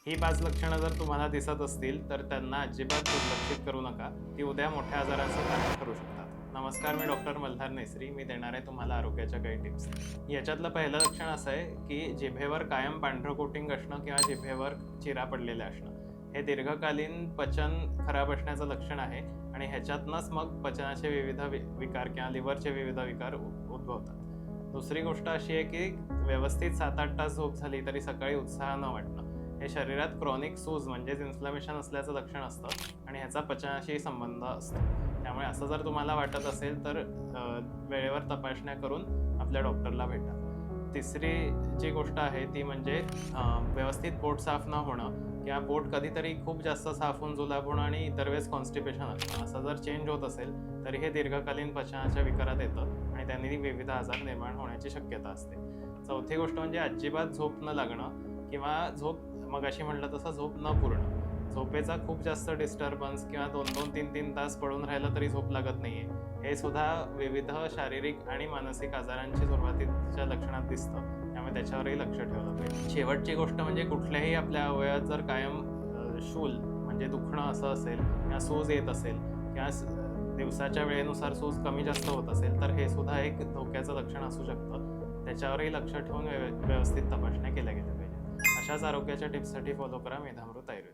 ही 5 लक्षणं जर तुम्हाला दिसत असतील तर त्यांना अजिबात दुर्लक्षित करू नका. ती उद्या मोठ्या आजाराचं कारण ठरू शकतात. नमस्कार, मी डॉक्टर मल्हार नेसरी. मी देणार आहे तुम्हाला आरोग्याच्या काही टिप्स. याच्यातलं पहिलं लक्षण असं आहे की जिभेवर कायम पांढरं कोटिंग असणं किंवा जिभेवर चिरा पडलेल्या असणं. हे दीर्घकालीन पचन खराब असण्याचं लक्षण आहे आणि ह्याच्यातनंच मग पचनाचे विविध विकार किंवा लिव्हरचे विविध विकार उद्भवतात. दुसरी गोष्ट अशी आहे की व्यवस्थित 7-8 तास झोप झाली तरी सकाळी उत्साह न वाटणं. हे शरीरात क्रॉनिक सूज म्हणजेच इन्फ्लमेशन असल्याचं लक्षण असतं आणि ह्याचा पचनाशी संबंध असतो. त्यामुळे असं जर तुम्हाला वाटत असेल तर वेळेवर तपासण्या करून आपल्या डॉक्टरला भेटा. तिसरी जी गोष्ट आहे ती म्हणजे व्यवस्थित पोट साफ न होणं किंवा पोट कधीतरी खूप जास्त साफ होऊन जुलाब होणं आणि इतर वेळेस कॉन्स्टिपेशन असणं. असं जर चेंज होत असेल तरी हे दीर्घकालीन पचनाच्या विकारात येतं आणि त्यांनी विविध आजार निर्माण होण्याची शक्यता असते. चौथी गोष्ट म्हणजे अजिबात झोप न लागणं किंवा झोप मगाशी म्हटलं तसं झोप न पूर्ण. झोपेचा खूप जास्त डिस्टर्बन्स किंवा 2-2, 3-3 तास पडून राहिलं तरी झोप लागत नाहीये, हे सुद्धा विविध शारीरिक आणि मानसिक आजारांची सुरुवातीच्या लक्षणात दिसतं. त्यामुळे त्याच्यावरही लक्ष ठेवलं पाहिजे. शेवटची गोष्ट म्हणजे कुठल्याही आपल्या अवयवात जर कायम शूल म्हणजे दुखणं असं असेल किंवा सूज येत असेल किंवा दिवसाच्या वेळेनुसार सूज कमी जास्त होत असेल तर हे सुद्धा एक धोक्याचं लक्षण असू शकतं. त्याच्यावरही लक्ष ठेवून व्यवस्थित तपासण्या केल्या गेल्या पाहिजे. अशाच आरोग्याच्या टिप्ससाठी फॉलो करा मेधामृत आयुर्वेद.